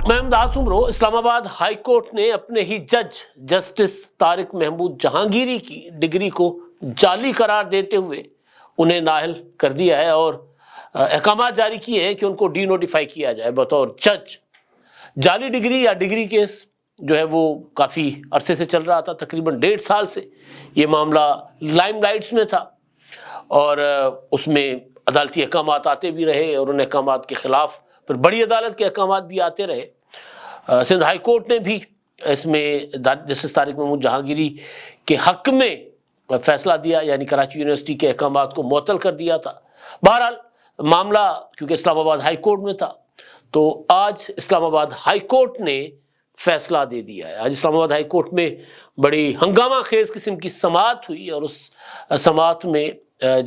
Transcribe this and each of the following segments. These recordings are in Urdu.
میں امداد عمرو اسلام آباد ہائی کورٹ نے اپنے ہی جج جسٹس طارق محمود جہانگیری کی ڈگری کو جعلی قرار دیتے ہوئے انہیں نااہل کر دیا ہے اور احکامات جاری کیے ہیں کہ ان کو ڈی نوٹیفائی کیا جائے بطور جج۔ جعلی ڈگری یا ڈگری کیس جو ہے وہ کافی عرصے سے چل رہا تھا، تقریباً 1.5 سال سے یہ معاملہ لائم لائٹس میں تھا، اور اس میں عدالتی احکامات آتے بھی رہے اور ان احکامات کے خلاف پھر بڑی عدالت کے احکامات بھی آتے رہے۔ سندھ ہائی کورٹ نے بھی اس میں جسٹس طارق محمود جہانگیری کے حق میں فیصلہ دیا، یعنی کراچی یونیورسٹی کے احکامات کو معطل کر دیا تھا۔ بہرحال معاملہ کیونکہ اسلام آباد ہائی کورٹ میں تھا تو آج اسلام آباد ہائی کورٹ نے فیصلہ دے دیا ہے۔ آج اسلام آباد ہائی کورٹ میں بڑی ہنگامہ خیز قسم کی سماعت ہوئی، اور اس سماعت میں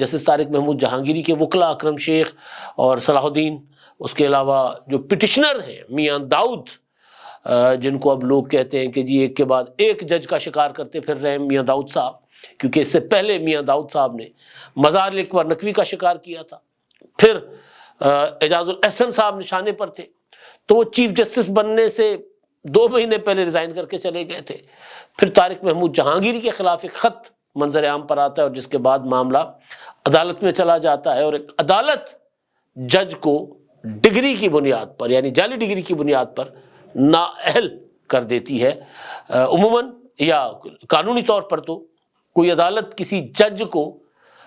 جسٹس طارق محمود جہانگیری کے وکلاء اکرم شیخ اور صلاح الدین، اس کے علاوہ جو پٹیشنر ہیں میاں داؤد، جن کو اب لوگ کہتے ہیں کہ جی ایک کے بعد ایک جج کا شکار کرتے پھر رہے میاں داؤد صاحب، کیونکہ اس سے پہلے میاں داؤد صاحب نے مزار الاقبار نقوی کا شکار کیا تھا، پھر اعجاز الاحسن صاحب نشانے پر تھے تو وہ چیف جسٹس بننے سے 2 مہینے پہلے ریزائن کر کے چلے گئے تھے، پھر طارق محمود جہانگیری کے خلاف ایک خط منظر عام پر آتا ہے، اور جس کے بعد معاملہ عدالت میں چلا جاتا ہے، اور ایک عدالت جج کو ڈگری کی بنیاد پر یعنی جعلی ڈگری کی بنیاد پر نااہل کر دیتی ہے۔ عموماً یا قانونی طور پر تو کوئی عدالت کسی جج کو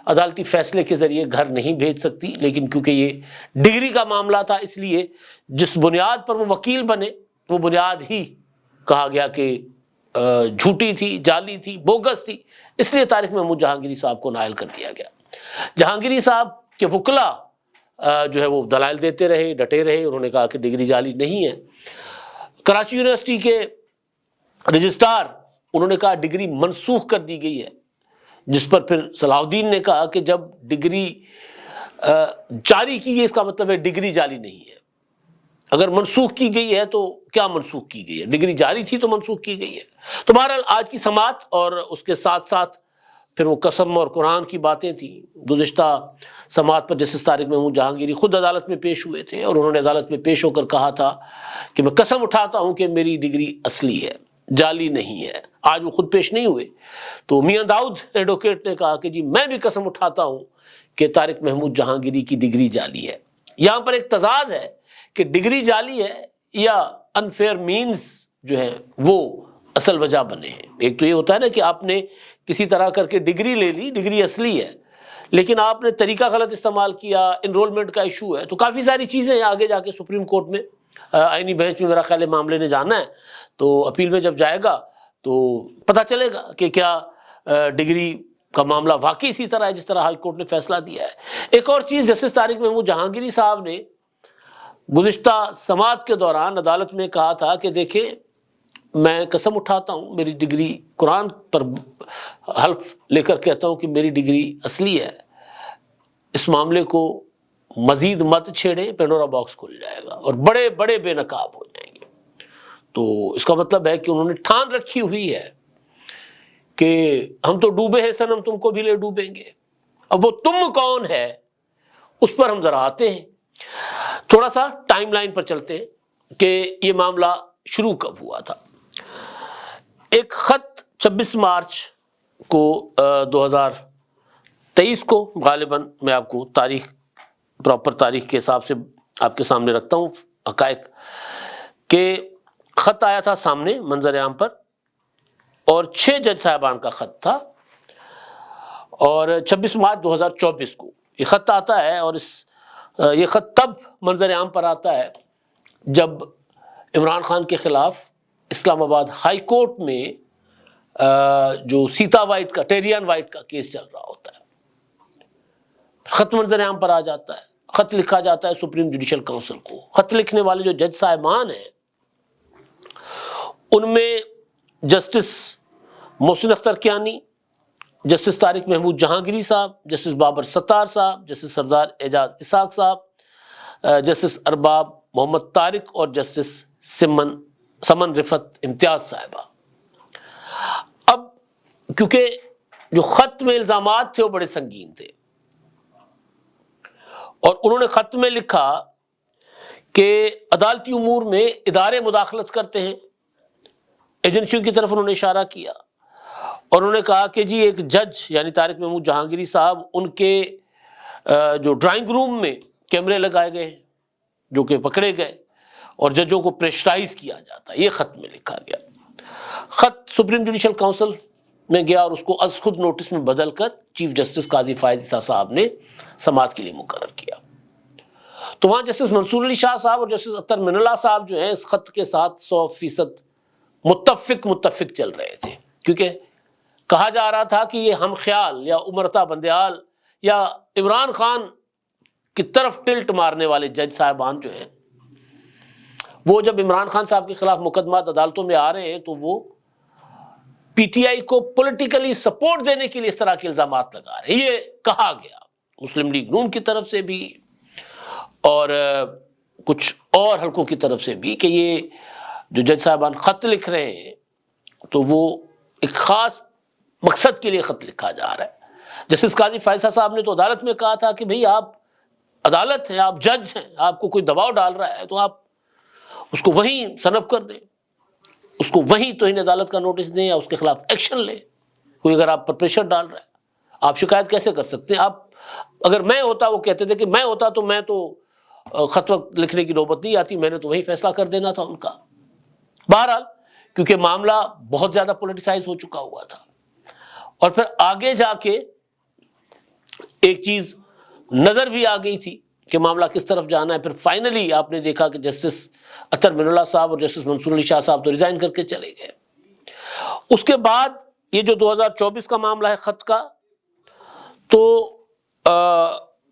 عدالتی فیصلے کے ذریعے گھر نہیں بھیج سکتی، لیکن کیونکہ یہ ڈگری کا معاملہ تھا اس لیے جس بنیاد پر وہ وکیل بنے وہ بنیاد ہی کہا گیا کہ جھوٹی تھی، جعلی تھی، بوگس تھی، اس لیے طارق محمود جہانگیری صاحب کو نااہل کر دیا گیا۔ جہانگیری صاحب کے وکلاء جو ہے وہ دلائل دیتے رہے، ڈٹے رہے، انہوں نے کہا کہ ڈگری جعلی نہیں ہے۔ کراچی یونیورسٹی کے رجسٹرار انہوں نے کہا ڈگری منسوخ کر دی گئی ہے، جس پر پھر صلاح الدین نے کہا کہ جب ڈگری جاری کی گئی اس کا مطلب ہے ڈگری جعلی نہیں ہے، اگر منسوخ کی گئی ہے تو کیا منسوخ کی گئی ہے؟ ڈگری جاری تھی تو منسوخ کی گئی ہے۔ تو بہرحال آج کی سماعت اور اس کے ساتھ ساتھ پھر وہ قسم اور قرآن کی باتیں تھیں۔ گزشتہ سماعت پر جسٹس طارق محمود جہانگیری خود عدالت میں پیش ہوئے تھے، اور انہوں نے عدالت میں پیش ہو کر کہا تھا کہ میں قسم اٹھاتا ہوں کہ میری ڈگری اصلی ہے، جعلی نہیں ہے۔ آج وہ خود پیش نہیں ہوئے تو میاں داؤد ایڈوکیٹ نے کہا کہ جی میں بھی قسم اٹھاتا ہوں کہ طارق محمود جہانگیری کی ڈگری جعلی ہے۔ یہاں پر ایک تضاد ہے کہ ڈگری جعلی ہے یا انفیئر مینز جو ہے وہ اصل وجہ بنے ہیں۔ ایک تو یہ ہوتا ہے نا کہ آپ نے کسی طرح کر کے ڈگری لے لی، ڈگری اصلی ہے، لیکن آپ نے طریقہ غلط استعمال کیا، انرولمنٹ کا ایشو ہے، تو کافی ساری چیزیں ہیں آگے جا کے سپریم کورٹ میں آئینی بحث میں میرا خیال ہے معاملے نے جانا ہے، تو اپیل میں جب جائے گا تو پتہ چلے گا کہ کیا ڈگری کا معاملہ واقعی اسی طرح ہے جس طرح ہائی کورٹ نے فیصلہ دیا ہے۔ ایک اور چیز جسٹس طارق محمود جہانگیری صاحب نے گزشتہ سماعت کے دوران عدالت میں کہا تھا کہ دیکھیں میں قسم اٹھاتا ہوں، میری ڈگری قرآن پر حلف لے کر کہتا ہوں کہ میری ڈگری اصلی ہے، اس معاملے کو مزید مت چھیڑیں، پینڈورا باکس کھل جائے گا اور بڑے بڑے بے نقاب ہو جائیں گے۔ تو اس کا مطلب ہے کہ انہوں نے ٹھان رکھی ہوئی ہے کہ ہم تو ڈوبے ہیں صنم، تم کو بھی لے ڈوبیں گے۔ اب وہ تم کون ہے اس پر ہم ذرا آتے ہیں، تھوڑا سا ٹائم لائن پر چلتے ہیں کہ یہ معاملہ شروع کب ہوا تھا۔ ایک خط 26 مارچ کو 2023 کو، غالباً میں آپ کو تاریخ پراپر تاریخ کے حساب سے آپ کے سامنے رکھتا ہوں حقائق، کہ خط آیا تھا سامنے منظر عام پر، اور 6 جج صاحبان کا خط تھا، اور 26 مارچ 2024 کو یہ خط آتا ہے، اور یہ خط تب منظر عام پر آتا ہے جب عمران خان کے خلاف اسلام آباد ہائی کورٹ میں جو سیتا وائٹ کا، ٹیریان وائٹ کا کیس چل رہا ہوتا ہے۔ خط منظر عام پر آ جاتا ہے، خط لکھا جاتا ہے سپریم جوڈیشل کونسل کو۔ خط لکھنے والے جو جج صاحبان ہیں ان میں جسٹس محسن اختر کیانی، جسٹس طارق محمود جہانگیری صاحب، جسٹس بابر ستار صاحب، جسٹس سردار اعجاز اسحاق صاحب، جسٹس ارباب محمد طارق اور جسٹس سمن رفت امتیاز صاحبہ۔ اب کیونکہ جو خط میں الزامات تھے وہ بڑے سنگین تھے، اور انہوں نے خط میں لکھا کہ عدالتی امور میں ادارے مداخلت کرتے ہیں، ایجنسیوں کی طرف انہوں نے اشارہ کیا، اور انہوں نے کہا کہ جی ایک جج یعنی طارق محمود جہانگیری صاحب، ان کے جو ڈرائنگ روم میں کیمرے لگائے گئے جو کہ پکڑے گئے، اور ججوں کو پریشرائز کیا جاتا ہے۔ یہ خط میں لکھا گیا۔ خط سپریم جوڈیشل کونسل میں گیا اور اس کو از خود نوٹس میں بدل کر چیف جسٹس قاضی فائز عیسیٰ صاحب نے سماعت کے لیے مقرر کیا۔ تو وہاں جسٹس منصور علی شاہ صاحب اور جسٹس اطہر من اللہ صاحب جو ہیں اس خط کے ساتھ 100% متفق چل رہے تھے، کیونکہ کہا جا رہا تھا کہ یہ ہم خیال یا امرتا بندیال یا عمران خان کی طرف ٹلٹ مارنے والے جج صاحبان جو ہیں، وہ جب عمران خان صاحب کے خلاف مقدمات عدالتوں میں آ رہے ہیں تو وہ پی ٹی آئی کو پولیٹیکلی سپورٹ دینے کے لیے اس طرح کے الزامات لگا رہے ہیں۔ یہ کہا گیا مسلم لیگ نون کی طرف سے بھی اور کچھ اور حلقوں کی طرف سے بھی کہ یہ جو جج صاحبان خط لکھ رہے ہیں تو وہ ایک خاص مقصد کے لیے خط لکھا جا رہا ہے۔ جسٹس قاضی فائز صاحب نے تو عدالت میں کہا تھا کہ بھئی آپ عدالت ہیں، آپ جج ہیں، آپ کو کوئی دباؤ ڈال رہا ہے تو آپ اس کو وہیں صنف کر دیں، اس کو وہیں توہین عدالت کا نوٹس دیں یا اس کے خلاف ایکشن لیں۔ کوئی اگر آپ پر پریشر ڈال رہا ہے، آپ شکایت کیسے کر سکتے ہیں؟ آپ اگر میں ہوتا، وہ کہتے تھے کہ میں ہوتا تو میں تو خط وقت لکھنے کی نوبت نہیں آتی، میں نے تو وہیں فیصلہ کر دینا تھا ان کا۔ بہرحال کیونکہ معاملہ بہت زیادہ پولیٹیسائز ہو چکا ہوا تھا، اور پھر آگے جا کے ایک چیز نظر بھی آ گئی تھی کہ معاملہ کس طرف جانا ہے۔ پھر فائنلی آپ نے دیکھا کہ جسٹس اطہر من اللہ صاحب اور جسٹس منصور علی شاہ صاحب تو ریزائن کر کے چلے گئے۔ اس کے بعد یہ جو 2024 کا معاملہ ہے خط کا، تو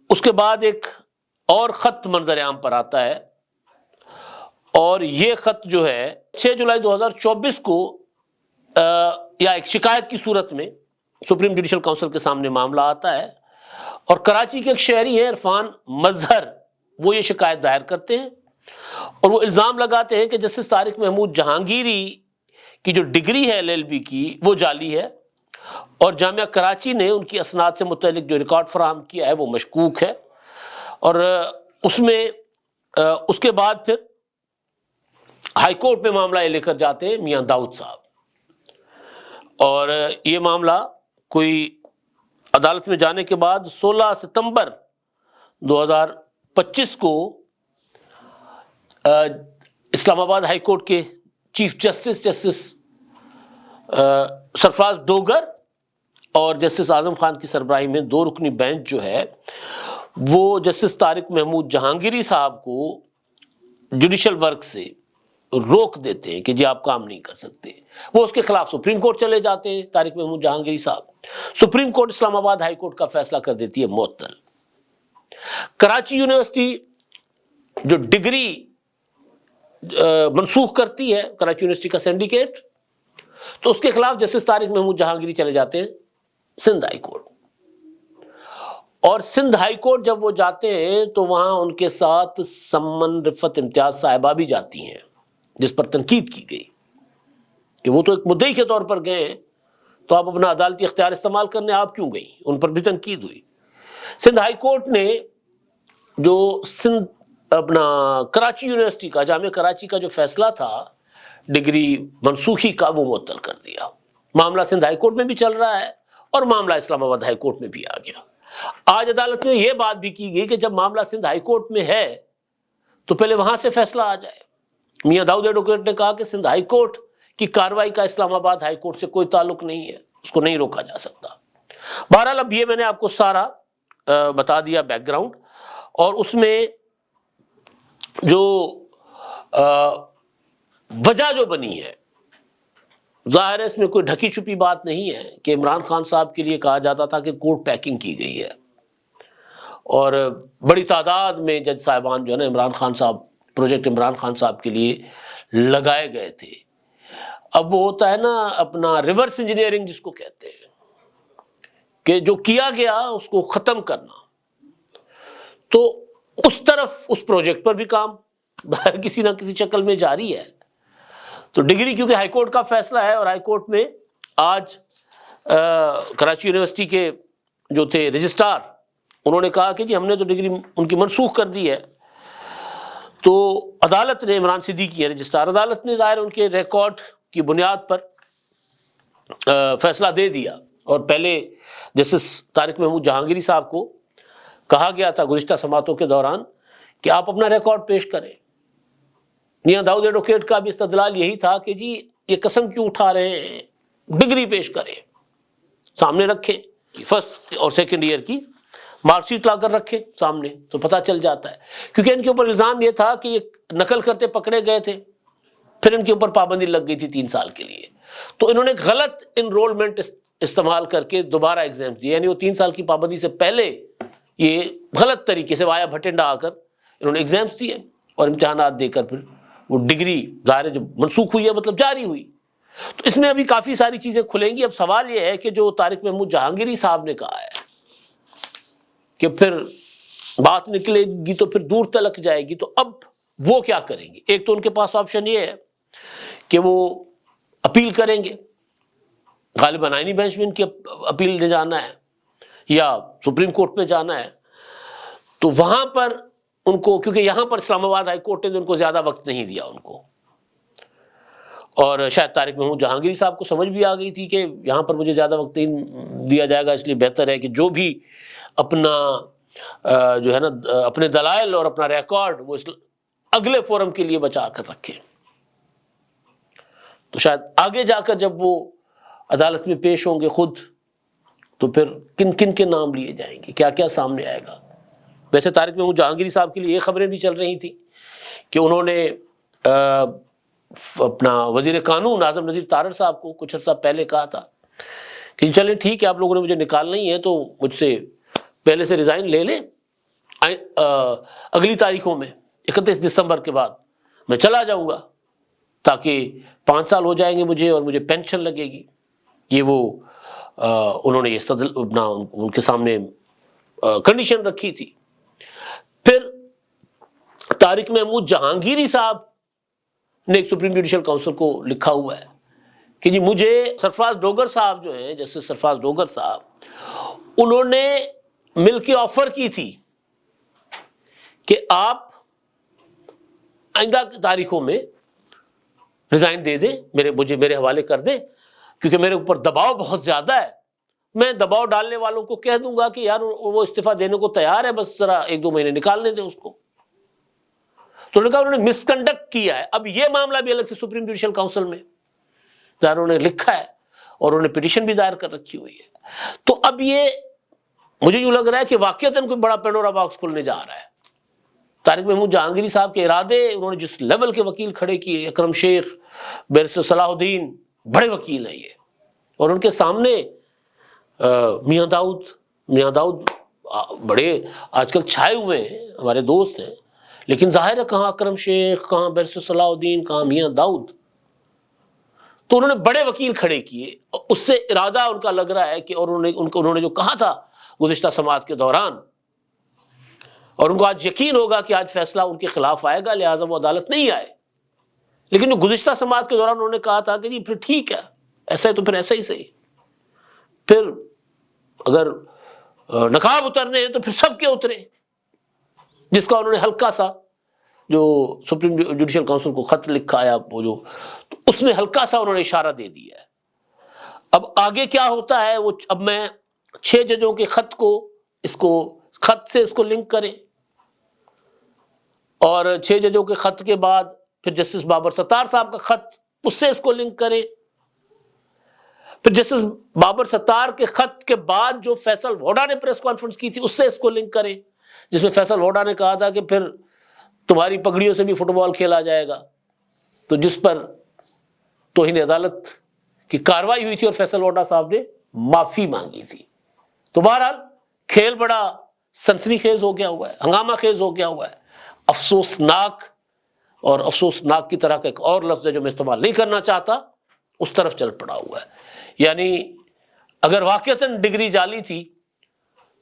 اس کے بعد ایک اور خط منظر عام پر آتا ہے، اور یہ خط جو ہے 6 جولائی 2024 کو یا ایک شکایت کی صورت میں سپریم جوڈیشل کونسل کے سامنے معاملہ آتا ہے، اور کراچی کے ایک شہری ہیں عرفان مظہر، وہ یہ شکایت دائر کرتے ہیں اور وہ الزام لگاتے ہیں کہ جسٹس طارق محمود جہانگیری کی جو ڈگری ہے LLB کی وہ جعلی ہے، اور جامعہ کراچی نے ان کی اسناد سے متعلق جو ریکارڈ فراہم کیا ہے وہ مشکوک ہے۔ اور اس میں اس کے بعد پھر ہائی کورٹ میں معاملہ یہ لے کر جاتے ہیں میاں داؤد صاحب، اور یہ معاملہ کوئی عدالت میں جانے کے بعد 16 ستمبر 2025 کو اسلام آباد ہائی کورٹ کے چیف جسٹس جسٹس سرفراز ڈوگر اور جسٹس اعظم خان کی سربراہی میں 2 رکنی بینچ جو ہے وہ جسٹس طارق محمود جہانگیری صاحب کو جوڈیشل ورک سے روک دیتے ہیں کہ جی آپ کام نہیں کر سکتے۔ وہ اس کے خلاف سپریم کورٹ چلے جاتے ہیں طارق محمود جہانگیری صاحب۔ سپریم کورٹ اسلام آباد ہائی کورٹ کا فیصلہ کر دیتی ہے معطل۔ کراچی یونیورسٹی جو ڈگری منسوخ کرتی ہے، کراچی یونیورسٹی کا سینڈیکیٹ، تو اس کے خلاف جسٹس طارق محمود جہانگیری چلے جاتے ہیں سندھ ہائی کورٹ، اور سندھ ہائی کورٹ جب وہ جاتے ہیں تو وہاں ان کے ساتھ سمن رفت امتیاز صاحبہ بھی جاتی ہیں، جس پر تنقید کی گئی کہ وہ تو ایک مدعی کے طور پر گئے ہیں تو آپ اپنا عدالتی اختیار استعمال کرنے آپ کیوں گئیں، ان پر بھی تنقید ہوئی۔ سندھ ہائی کورٹ نے جو اپنا کراچی یونیورسٹی کا، جامعہ کراچی کا جو فیصلہ تھا ڈگری منسوخی کا، وہ معطل کر دیا۔ معاملہ سندھ ہائی کورٹ میں بھی چل رہا ہے اور معاملہ اسلام آباد ہائی کورٹ میں بھی آ گیا۔ آج عدالت میں یہ بات بھی کی گئی کہ جب معاملہ سندھ ہائی کورٹ میں ہے تو پہلے وہاں سے فیصلہ آ جائے۔ میاں داؤد ایڈوکیٹ نے کہا کہ سندھ ہائی کورٹ کی کارروائی کا اسلام آباد ہائی کورٹ سے کوئی تعلق نہیں ہے، اس کو نہیں روکا جا سکتا۔ بہرحال اب یہ میں نے آپ کو سارا بتا دیا بیک گراؤنڈ، اور اس میں جو وجہ جو بنی ہے، ظاہر ہے اس میں کوئی ڈھکی چھپی بات نہیں ہے کہ عمران خان صاحب کے لیے کہا جاتا تھا کہ کورٹ پیکنگ کی گئی ہے، اور بڑی تعداد میں جج صاحبان جو ہے نا عمران خان صاحب، پروجیکٹ عمران خان صاحب کے لیے لگائے گئے تھے۔ اب وہ ہوتا ہے نا اپنا ریورس انجینئرنگ جس کو کہتے ہیں، کہ جو کیا گیا اس کو ختم کرنا، تو اس طرف اس پروجیکٹ پر بھی کام باہر کسی نہ کسی شکل میں جاری ہے۔ تو ڈگری کیونکہ ہائی کورٹ کا فیصلہ ہے، اور ہائی کورٹ میں آج کراچی یونیورسٹی کے جو تھے رجسٹرار، انہوں نے کہا کہ جی ہم نے تو ڈگری ان کی منسوخ کر دی ہے۔ تو عدالت نے عمران صدیقی ہے رجسٹرار عدالت نے ظاہر ان کے ریکارڈ کی بنیاد پر فیصلہ دے دیا، اور پہلے جسٹس طارق محمود جہانگیری صاحب کو کہا گیا تھا گزشتہ سماعتوں کے دوران کہ آپ اپنا ریکارڈ پیش کریں۔ میاں داؤد ایڈوکیٹ کا بھی استدلال یہی تھا کہ جی یہ قسم کیوں اٹھا رہے ہیں، ڈگری پیش کریں، سامنے رکھیں، فرسٹ اور سیکنڈ ایئر کی مارک شیٹ لا کر رکھیں سامنے تو پتہ چل جاتا ہے، کیونکہ ان کے اوپر الزام یہ تھا کہ یہ نقل کرتے پکڑے گئے تھے، پھر ان کے اوپر پابندی لگ گئی تھی 3 سال کے لیے، تو انہوں نے غلط انرولمنٹ استعمال کر کے دوبارہ ایگزام دیے، یعنی وہ 3 سال کی پابندی سے پہلے یہ غلط طریقے سے وایا بھٹنڈا آ کر انہوں نے ایگزامس دیے اور امتحانات دے کر پھر وہ ڈگری ظاہر جب منسوخ ہوئی ہے مطلب جاری ہوئی۔ تو اس میں ابھی کافی ساری چیزیں کھلیں گی۔ اب سوال یہ ہے کہ جو طارق محمود جہانگیری صاحب نے کہا ہے کہ پھر بات نکلے گی تو پھر دور تلک جائے گی، تو اب وہ کیا کریں گے؟ ایک تو ان کے پاس آپشن یہ ہے کہ وہ اپیل کریں گے، غالباً آئینی بینچ میں ان کی اپیل لے جانا ہے یا سپریم کورٹ میں جانا ہے، تو وہاں پر ان کو، کیونکہ یہاں پر اسلام آباد ہائی کورٹ نے ان کو زیادہ وقت نہیں دیا ان کو، اور شاید طارق محمود جہانگیری صاحب کو سمجھ بھی آ گئی تھی کہ یہاں پر مجھے زیادہ وقت نہیں دیا جائے گا، اس لیے بہتر ہے کہ جو بھی اپنا جو ہے نا اپنے دلائل اور اپنا ریکارڈ وہ اگلے فورم کے لیے بچا کر رکھیں۔ تو شاید آگے جا کر جب وہ عدالت میں پیش ہوں گے خود، تو پھر کن کن کے نام لیے جائیں گے، کیا کیا سامنے آئے گا۔ ویسے طارق محمود جہانگیری صاحب کے لیے یہ خبریں بھی چل رہی تھیں کہ انہوں نے اپنا وزیر قانون اعظم نذیر تارڑ صاحب کو کچھ عرصہ پہلے کہا تھا کہ چلیں ٹھیک ہے، آپ لوگوں نے مجھے نکالنا ہی ہے تو مجھ سے پہلے سے ریزائن لے لیں، اگلی تاریخوں میں 31 دسمبر کے بعد میں چلا جاؤں گا، تاکہ 5 سال ہو جائیں گے مجھے اور مجھے پینشن لگے گی۔ یہ وہ انہوں نے یہ ان کے سامنے کنڈیشن رکھی تھی۔ پھر طارق محمود جہانگیری صاحب نے ایک سپریم جوڈیشل کونسل کو لکھا ہوا ہے کہ جی مجھے سرفراز ڈوگر صاحب جو ہیں، جسٹس سرفراز ڈوگر صاحب، انہوں نے مل کے آفر کی تھی کہ آپ آئندہ تاریخوں میں ریزائن دے دیں، مجھے میرے حوالے کر دیں، کیونکہ میرے اوپر دباؤ بہت زیادہ ہے، میں دباؤ ڈالنے والوں کو کہہ دوں گا کہ یار وہ استعفیٰ دینے کو تیار ہے، بس ذرا 1-2 مہینے نکالنے دیں اس کو۔ تو انہوں نے کہا انہوں نے مس کنڈکٹ کیا ہے۔ اب یہ معاملہ بھی الگ سے سپریم جوڈیشل کونسل میں ظاہر انہوں نے لکھا ہے اور انہوں نے پٹیشن بھی دائر کر رکھی ہوئی ہے۔ تو اب یہ مجھے یوں لگ رہا ہے کہ واقعتاً کوئی بڑا پینڈورا باکس کھلنے جا رہا ہے۔ طارق محمود جہانگیری صاحب کے ارادے، انہوں نے جس لیول کے وکیل کھڑے کیے، اکرم شیخ، بیرسٹر صلاح الدین، بڑے وکیل ہیں یہ، اور ان کے سامنے میاں داؤد بڑے آج کل چھائے ہوئے ہیں، ہمارے دوست ہیں، لیکن ظاہر ہے کہاں اکرم شیخ، کہاں بیرسٹر صلاح الدین، کہاں میاں داؤد۔ تو انہوں نے بڑے وکیل کھڑے کیے، اس سے ارادہ ان کا لگ رہا ہے کہ، اور انہوں نے جو کہا تھا گزشتہ سماعت کے دوران، اور ان کو آج یقین ہوگا کہ آج فیصلہ ان کے خلاف آئے گا، لہٰذا وہ عدالت نہیں آئے، لیکن جو گزشتہ سماعت کے دوران انہوں نے کہا تھا کہ جی پھر ٹھیک ہے، ایسا ہے تو پھر ایسا ہی صحیح، پھر اگر نقاب اترنے ہیں تو پھر سب کے اترے، جس کا انہوں نے ہلکا سا جو سپریم جوڈیشل کونسل کو خط لکھا ہے وہ جو، تو اس میں ہلکا سا انہوں نے اشارہ دے دیا ہے۔ اب آگے کیا ہوتا ہے وہ، اب میں 6 ججوں کے خط سے اس کو لنک کریں، اور 6 ججوں کے خط کے بعد پھر جسٹس بابر ستار صاحب کا خط، اس سے اس کو لنک کریں، پھر جسٹس بابر ستار کے خط کے بعد جو فیصل ووڈا نے پریس کانفرنس کی تھی اس سے اس کو لنک کریں، جس میں فیصل ووڈا نے کہا تھا کہ پھر تمہاری پگڑیوں سے بھی فٹ بال کھیلا جائے گا، تو جس پر توہین عدالت کی کارروائی ہوئی تھی اور فیصل ووڈا صاحب نے معافی مانگی تھی۔ تو بہرحال کھیل بڑا سنسنی خیز ہو گیا ہوا ہے، ہنگامہ خیز ہو گیا ہوا ہے، افسوسناک، اور افسوسناک کی طرح کا ایک اور لفظ ہے جو میں استعمال نہیں کرنا چاہتا، اس طرف چل پڑا ہوا ہے۔ یعنی اگر واقعتاً ڈگری جعلی تھی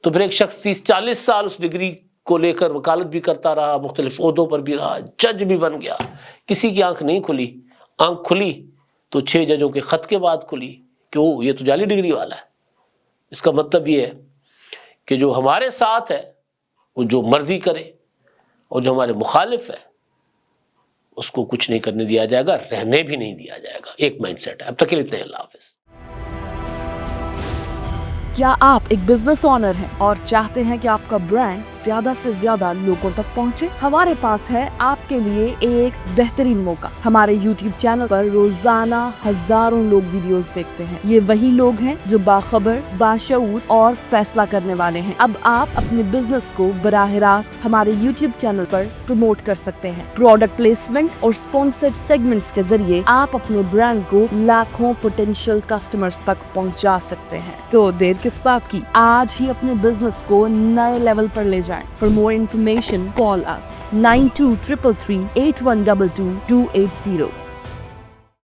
تو پھر ایک شخص 30-40 سال اس ڈگری کو لے کر وکالت بھی کرتا رہا، مختلف عہدوں پر بھی رہا، جج بھی بن گیا، کسی کی آنکھ نہیں کھلی، آنکھ کھلی تو 6 ججوں کے خط کے بعد کھلی کہ یہ تو جعلی ڈگری والا ہے۔ اس کا مطلب یہ ہے کہ جو ہمارے ساتھ ہے وہ جو مرضی کرے، اور جو ہمارے مخالف ہے اس کو کچھ نہیں کرنے دیا جائے گا, رہنے بھی نہیں دیا جائے گا. ایک مائنڈ سیٹ ہے. اب تک کے لیے اتنا ہی. اللہ حافظ. کیا آپ ایک بزنس اونر ہیں اور چاہتے ہیں کہ آپ کا برانڈ زیادہ سے زیادہ لوگوں تک پہنچے؟ ہمارے پاس ہے آپ کے لیے ایک بہترین موقع. ہمارے یوٹیوب چینل پر روزانہ ہزاروں لوگ ویڈیوز دیکھتے ہیں. یہ وہی لوگ ہیں جو باخبر, باشعور اور فیصلہ کرنے والے ہیں. اب آپ اپنے بزنس کو براہ راست ہمارے یوٹیوب چینل پر پروموٹ کر سکتے ہیں. پروڈکٹ پلیسمنٹ اور اسپانسرڈ سیگمنٹس کے ذریعے آپ اپنے برانڈ کو لاکھوں پوٹینشیل کسٹمرز تک پہنچا سکتے ہیں. تو دیر کس بات کی, آج ہی اپنے بزنس کو نئے لیول پر لے جائیں. For more information, call us 923338122280.